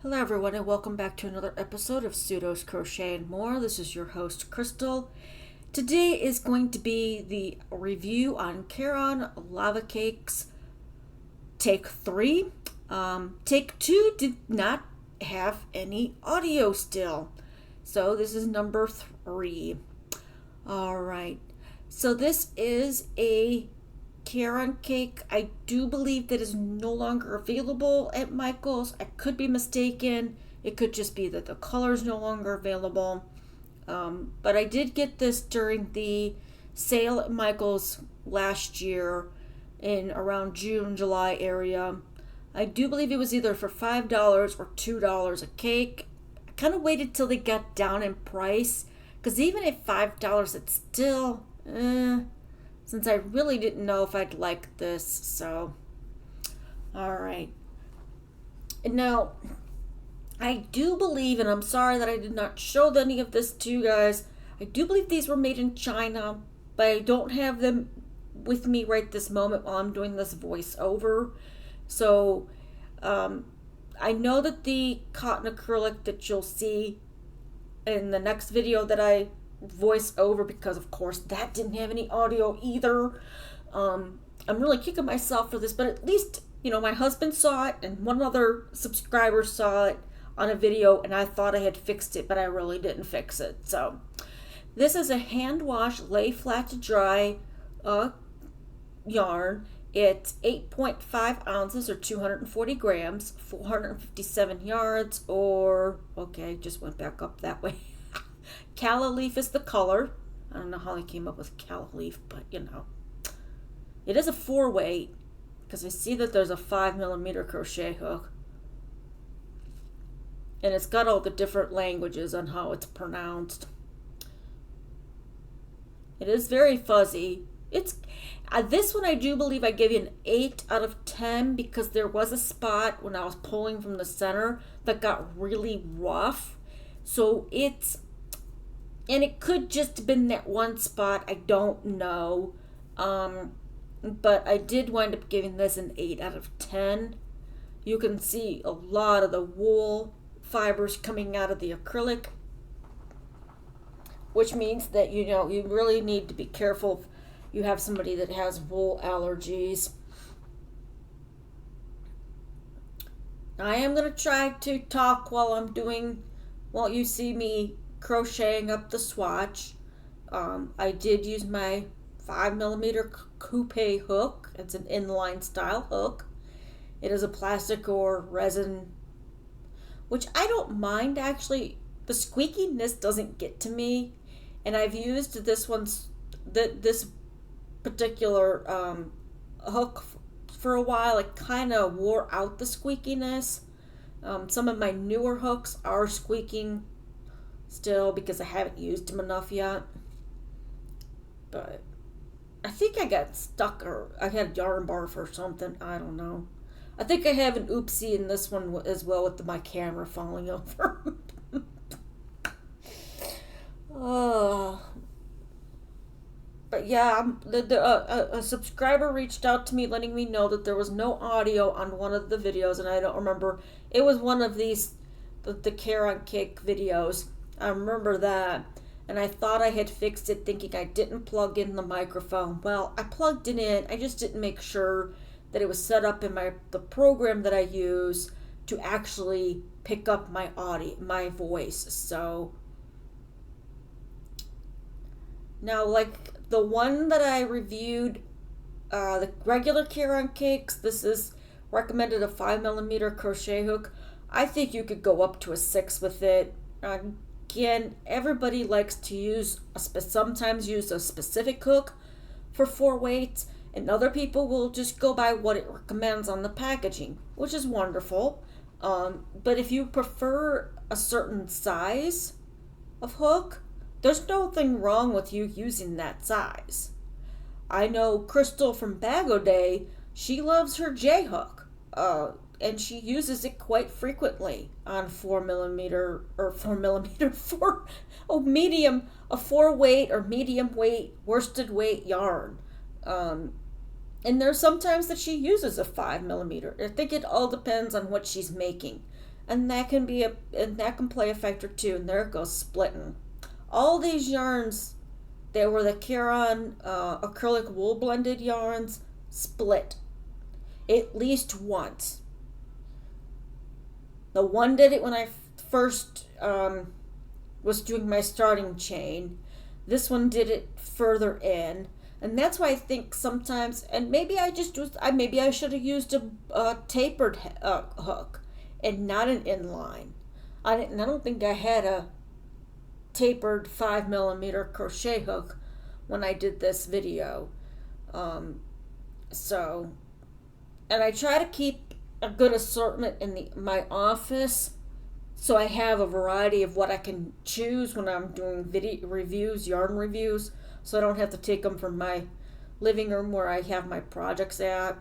Hello everyone and welcome back to another episode of Pseudos Crochet and More. This is your host Crystal. Today is going to be the review on Caron lava cakes take 3. Take 2 did not have any audio still. So this is number 3. Alright. So this is a Caron cake. I do believe that is no longer available at Michael's. I could be mistaken. It could just be that the color is no longer available. But I did get this during the sale at Michael's last year in around June, July area. I do believe it was either for $5 or $2 a cake. I kind of waited till they got down in price because even at $5 it's still since I really didn't know if I'd like this. So alright, now I do believe, and I'm sorry that I did not show any of this to you guys, I do believe these were made in China, but I don't have them with me right this moment while I'm doing this voiceover. So I know that the cotton acrylic that you'll see in the next video that I voice over, because of course that didn't have any audio either. I'm really kicking myself for this, but at least, you know, my husband saw it and one other subscriber saw it on a video, and I thought I had fixed it, but I really didn't fix it. So this is a hand wash, lay flat to dry yarn. It's 8.5 ounces or 240 grams, 457 yards, or okay, just went back up that way. Calla leaf is the color. I don't know how I came up with calla leaf, but you know. It is a 4-weight because I see that there's a 5mm crochet hook. And it's got all the different languages on how it's pronounced. It is very fuzzy. It's this one I do believe I gave you an 8 out of 10 because there was a spot when I was pulling from the center that got really rough. So and it could just have been that one spot, I don't know. But I did wind up giving this an 8 out of 10. You can see a lot of the wool fibers coming out of the acrylic, which means that, you know, you really need to be careful if you have somebody that has wool allergies. I am going to try to talk while you see me crocheting up the swatch. I did use my 5mm coupe hook. It's an inline style hook. It is a plastic or resin, which I don't mind actually. The squeakiness doesn't get to me, and I've used this particular hook for a while. It kind of wore out the squeakiness. Some of my newer hooks are squeaking still because I haven't used them enough yet. But I think I got stuck, or I had yarn barf or something. I don't know. I think I have an oopsie in this one as well with my camera falling over. But yeah, a subscriber reached out to me letting me know that there was no audio on one of the videos, and I don't remember. It was one of these, the Caron cake videos. I remember that, and I thought I had fixed it thinking I didn't plug in the microphone. Well, I plugged it in. I just didn't make sure that it was set up in the program that I use to actually pick up my audio, my voice. So now, like the one that I reviewed, the regular Caron cakes, this is recommended a 5mm crochet hook. I think you could go up to a 6 with it. Again, everybody likes to sometimes use a specific hook for 4 weights, and other people will just go by what it recommends on the packaging, which is wonderful. But if you prefer a certain size of hook, there's nothing wrong with you using that size. I know Crystal from Bag O' Day, she loves her J hook, and she uses it quite frequently on 4mm or 4-weight or medium weight worsted weight yarn. And there's sometimes that she uses a 5mm. I think it all depends on what she's making. and that can play a factor too. And there it goes, splitting. All these yarns, they were the Caron acrylic wool blended yarns, split at least once. The one did it when I first was doing my starting chain. This one did it further in, and that's why I think sometimes, and maybe I should have used a tapered hook and not an inline. I don't think I had a tapered 5mm crochet hook when I did this video. And I try to keep a good assortment in my office, so I have a variety of what I can choose when I'm doing video reviews, yarn reviews, so I don't have to take them from my living room where I have my projects at.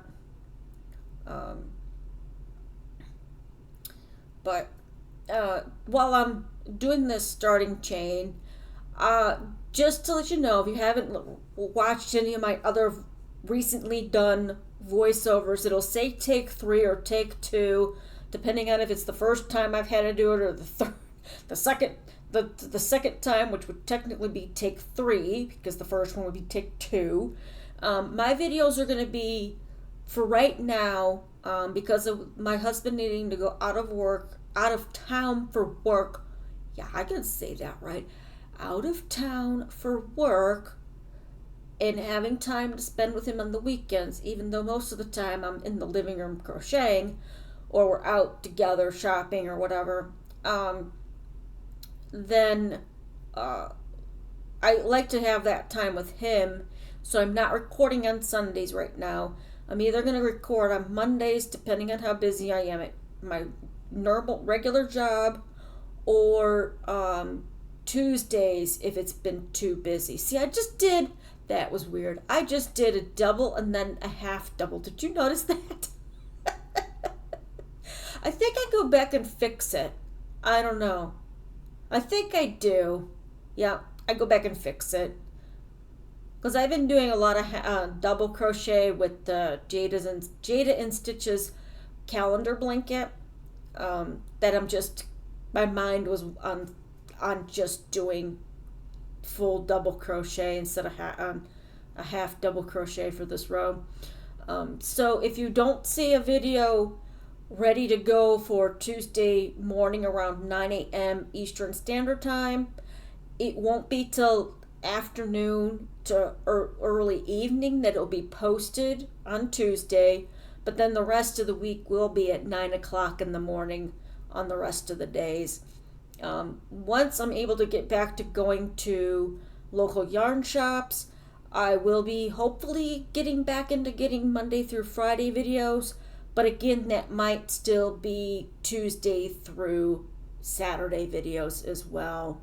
But while I'm doing this starting chain, just to let you know, if you haven't watched any of my other recently done voiceovers, it'll say take 3 or take 2, depending on if it's the first time I've had to do it or the second time, which would technically be take 3 because the first one would be take 2. My videos are going to be, for right now, because of my husband needing to go out of town for work. Yeah, I can say that right. Out of town for work, and having time to spend with him on the weekends, even though most of the time I'm in the living room crocheting, or we're out together shopping or whatever, then I like to have that time with him. So I'm not recording on Sundays right now. I'm either going to record on Mondays, depending on how busy I am at my regular job, or Tuesdays if it's been too busy. See, that was weird. I just did a double and then a half double. Did you notice that? I think I go back and fix it. I don't know. I think I do. Yeah, I go back and fix it. Because I've been doing a lot of double crochet with the Jada and Stitches calendar blanket. That my mind was on just doing full double crochet instead of a half double crochet for this row. So if you don't see a video ready to go for Tuesday morning around 9 a.m. Eastern Standard Time, it won't be till afternoon to early evening that it'll be posted on Tuesday, but then the rest of the week will be at 9 o'clock in the morning on the rest of the days. Once I'm able to get back to going to local yarn shops, I will be hopefully getting back into getting Monday through Friday videos, but again, that might still be Tuesday through Saturday videos as well.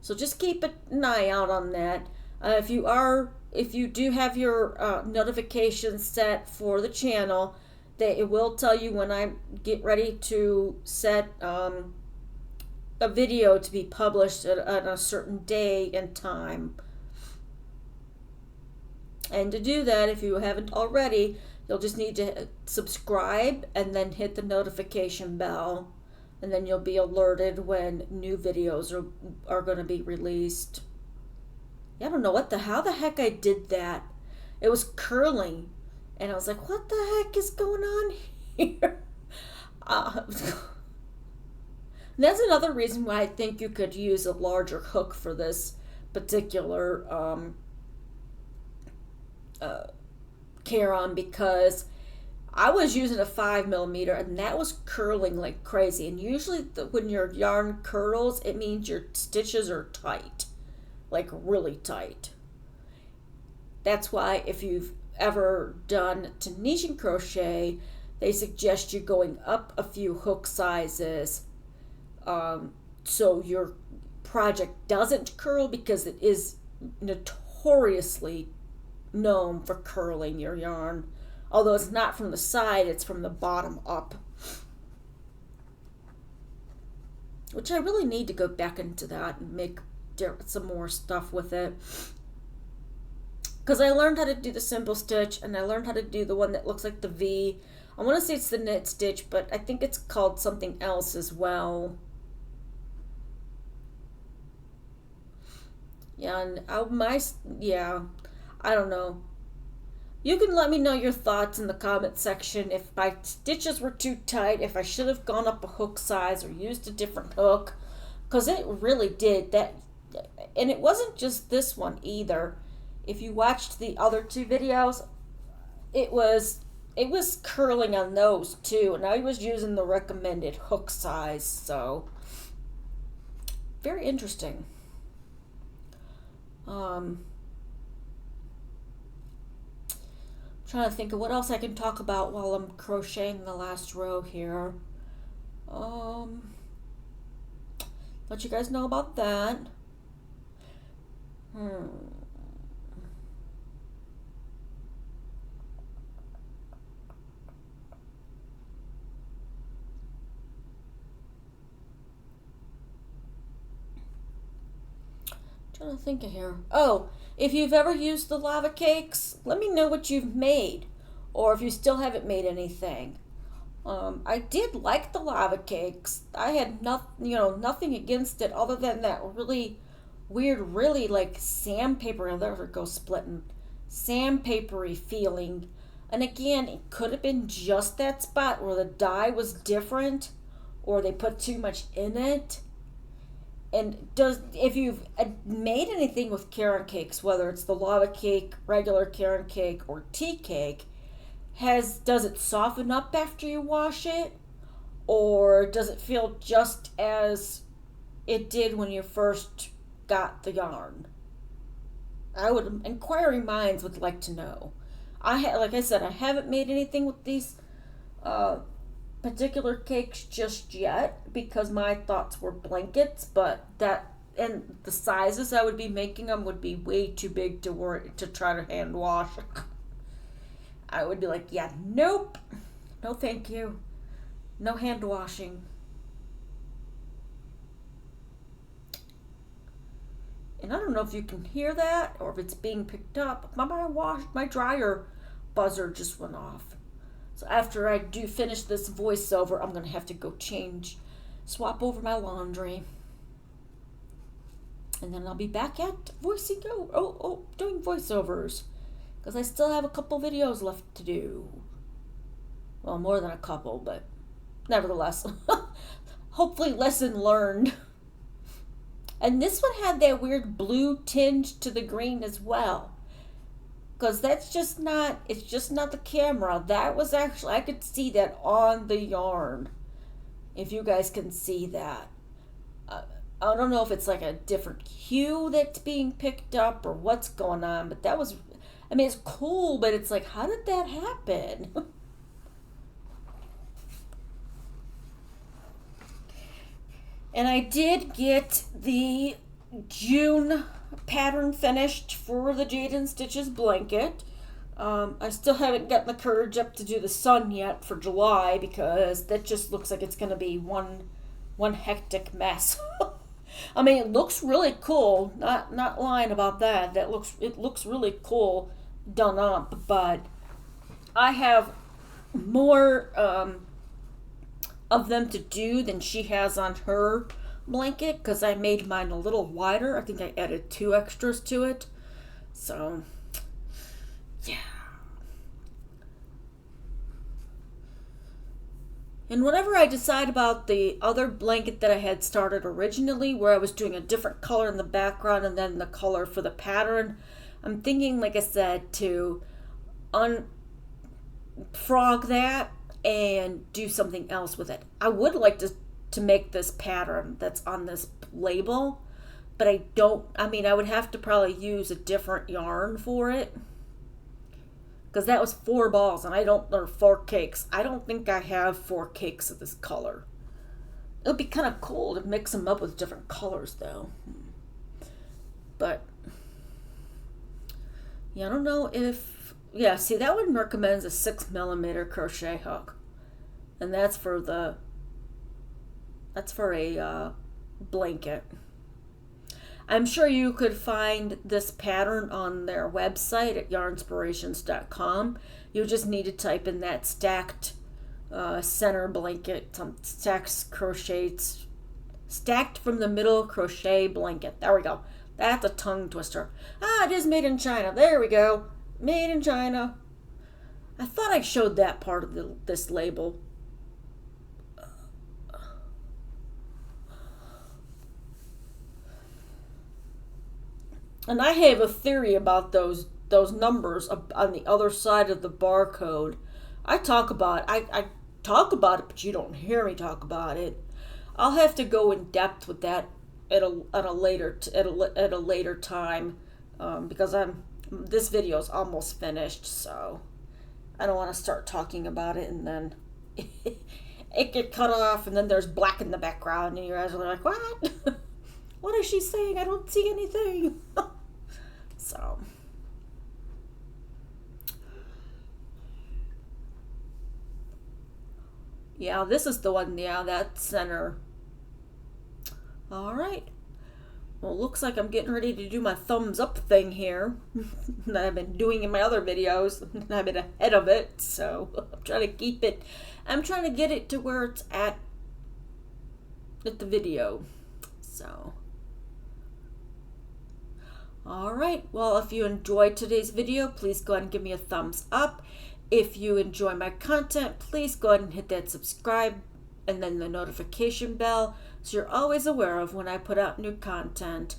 So just keep an eye out on that. If you do have your notifications set for the channel, that it will tell you when I get ready to set a video to be published at a certain day and time. And to do that, if you haven't already, you'll just need to subscribe and then hit the notification bell, and then you'll be alerted when new videos are going to be released. I don't know how the heck I did that. It was curling, and I was like, what the heck is going on here? That's another reason why I think you could use a larger hook for this particular Caron, because I was using a 5mm and that was curling like crazy. And usually when your yarn curls, it means your stitches are tight, like really tight. That's why if you've ever done Tunisian crochet, they suggest you going up a few hook sizes so your project doesn't curl, because it is notoriously known for curling your yarn. Although it's not from the side, it's from the bottom up. Which I really need to go back into that and make some more stuff with it. Because I learned how to do the simple stitch, and I learned how to do the one that looks like the V I want to say it's the knit stitch, but I think it's called something else as well. Yeah, and I don't know. You can let me know your thoughts in the comment section if my stitches were too tight, if I should have gone up a hook size or used a different hook, because it really did that. And it wasn't just this one either. If you watched the other two videos, it was curling on those too, and I was using the recommended hook size, so very interesting. Trying to think of what else I can talk about while I'm crocheting the last row here. Let you guys know about that. Trying to think of here. Oh, if you've ever used the lava cakes, let me know what you've made, or if you still haven't made anything. I did like the lava cakes. I had nothing against it other than that really weird, really like sandpaper. There we go, splitting, sandpapery feeling. And again, it could have been just that spot where the dye was different, or they put too much in it. And if you've made anything with Caron cakes, whether it's the lava cake, regular Caron cake, or tea cake, does it soften up after you wash it, or does it feel just as it did when you first got the yarn? Inquiring minds would like to know. Like I said, I haven't made anything with these particular cakes just yet because my thoughts were blankets, but and the sizes I would be making them would be way too big to try to hand wash. I would be like, yeah, nope, no thank you, no hand washing. And I don't know if you can hear that or if it's being picked up. My dryer buzzer just went off. So after I do finish this voiceover, I'm going to have to go swap over my laundry. And then I'll be back at doing voiceovers. Because I still have a couple videos left to do. Well, more than a couple, but nevertheless. Hopefully lesson learned. And this one had that weird blue tinge to the green as well. Because it's just not the camera. That was actually, I could see that on the yarn. If you guys can see that. I don't know if it's like a different hue that's being picked up or what's going on. But that was, it's cool, but it's like, how did that happen? And I did get the June pattern finished for the Jade and Stitches blanket. I still haven't gotten the courage up to do the sun yet for July because that just looks like it's going to be one hectic mess. It looks really cool. Not lying about that. It looks really cool done up, but I have more of them to do than she has on her blanket because I made mine a little wider. I think I added 2 extras to it. So, yeah. And whenever I decide about the other blanket that I had started originally, where I was doing a different color in the background and then the color for the pattern, I'm thinking, like I said, to unfrog that and do something else with it. I would like to make this pattern that's on this label, but I would have to probably use a different yarn for it because that was 4 balls or 4 cakes. I don't think I have 4 cakes of this color. It would be kind of cool to mix them up with different colors though. But yeah, I don't know if, see, that one recommends a 6mm crochet hook. And that's for a blanket. I'm sure you could find this pattern on their website at yarnspirations.com. You just need to type in that stacked center blanket, some stacked from the middle crochet blanket. There we go. That's a tongue twister. Ah, it is made in China. There we go. Made in China. I thought I showed that part of this label. And I have a theory about those numbers on the other side of the barcode. I talk about it, but you don't hear me talk about it. I'll have to go in depth with that at a later time, because this video is almost finished, so I don't want to start talking about it and then it get cut off, and then there's black in the background, and you guys are like, what? What is she saying? I don't see anything. So, yeah, this is the one. Yeah, that center. All right. Well, looks like I'm getting ready to do my thumbs up thing here that I've been doing in my other videos. I've been ahead of it, so I'm trying to keep it. I'm trying to get it to where it's at the video. So, all right. Well, if you enjoyed today's video, please go ahead and give me a thumbs up. If you enjoy my content, please go ahead and hit that subscribe and then the notification bell so you're always aware of when I put out new content.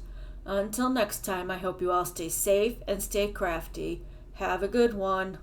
Until next time, I hope you all stay safe and stay crafty. Have a good one.